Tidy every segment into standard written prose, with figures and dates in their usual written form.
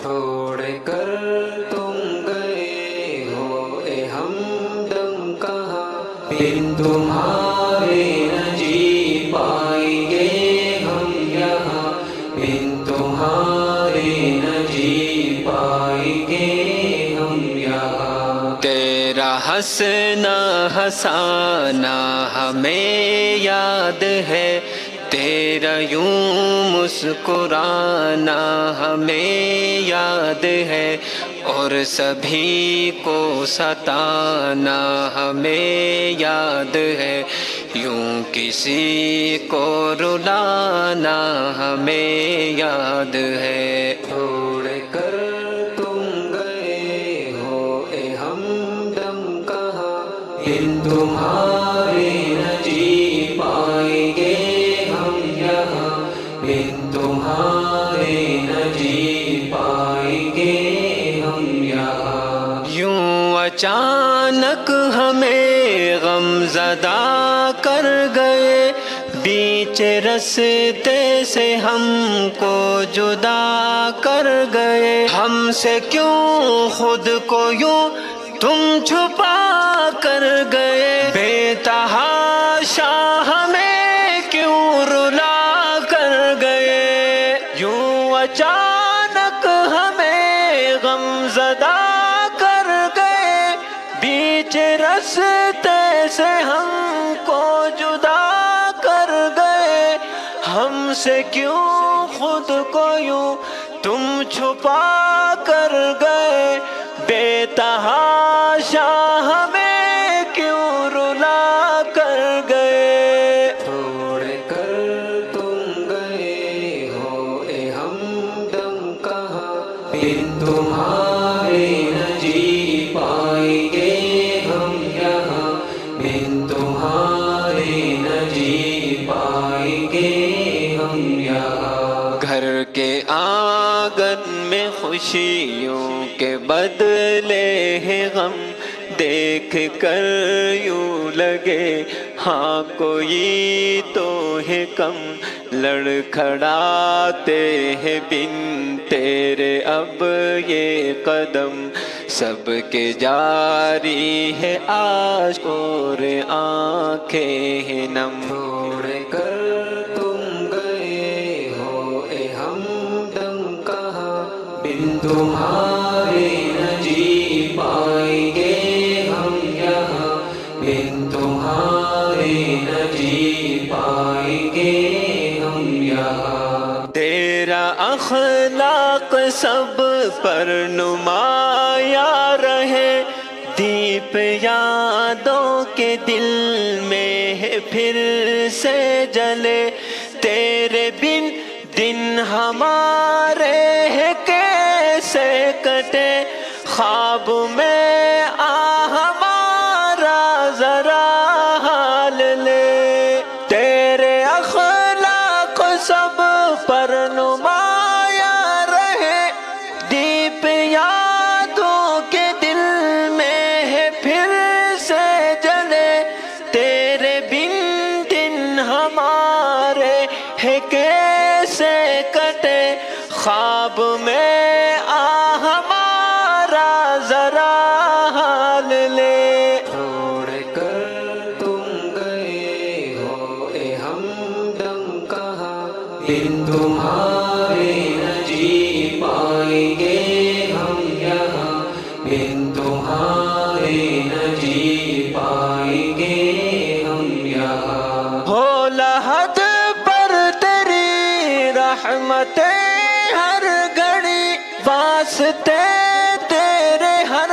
چھوڑ کر تم گئے ہو اے ہمدم کہاں، بن تمہارے نہ جی پائیں گے ہم یہاں، بن تمہارے نہ جی پائیں گے ہم یہاں۔ تیرا ہنسنا ہنسانا ہمیں یاد ہے، تیرا یوں مسکرانا ہمیں یاد ہے، اور سبھی کو ستانا ہمیں یاد ہے، یوں کسی کو رلانا ہمیں یاد ہے۔ چھوڑ کر تم گئے ہو اے ہمدم کہاں، بن تمہارے نہ جی پائیں گے ہم یہاں، بن تمہارے نہ جی پائیں گے ہم یہاں۔ یوں اچانک ہمیں غم زدہ کر گئے، بیچ رستے سے ہم کو جدا کر گئے، ہم سے کیوں خود کو یوں تم چھپا کر گئے، بے تحاشا ہمیں کیوں رلا کر گئے، یوں اچانک ہمیں غم زدہ کر گئے، بیچ رستے سے ہم کو جدا کر گئے، ہم سے کیوں خود کو یوں تم چھپا کر گئے، بے تحاشا ہمیں کیوں رلا کر گئے۔ چھوڑ کر تم گئے ہو اے ہمدم کہاں، بن تمہارے نہ جی پائیں گے ہم یہاں، بن تمہارے نہ جی پائیں گے ہم یہاں۔ گھر کے آنگن میں خوشیوں کے بدلے ہیں غم، دیکھ کر یوں لگے ہاں کوئی تو ہے کم، لڑکھڑاتے ہیں بن تیرے اب یہ قدم، سب کے جاری ہے اشک اور آنکھیں ہیں نم۔ چھوڑ کر تم گئے ہو اے ہمدم کہاں، بن تمہارے نہ جی پائیں گے ہم یہاں، بن تمہارے نہ جی پائیں گے ہم یہاں۔ تیرا اخلاق سب پر نمایاں رہے، دیپ یادوں کے دل میں ہے پھر سے جلے، تیرے بن دن ہمارے ہے کیسے کٹے، خواب میں آ ہمارا ذرا حال لے، تیرے اخلاق سب پر نمایاں رہے، دیپ یادوں کے دل میں ہے پھر سے جلے، تیرے بن دن ہمارے ہے کیسے کٹے، خواب میں آ ہمارا ذرا حال لے۔ چھوڑ کر تم گئے ہو اے ہمدم کہاں، بن تمہارے نہ جی پائیں گے ہم یہاں، بن تمہارے نہ جی پائیں گے ہم یہاں۔ ہو لحد پر تیری رحمتیں ہر گھڑی، واسطے تیرے ہر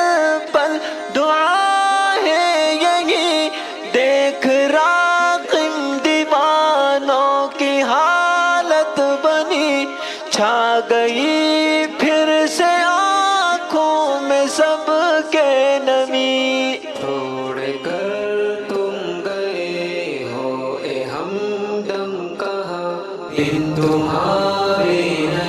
پل دعا ہے یہی، دیکھ راغب دیوانوں کی حالت بنی، چھا گئی پھر سے آنکھوں میں سب کے نمی۔ چھوڑ کر تم گئے ہو اے ہمدم کہاں، بن تمہارے نہ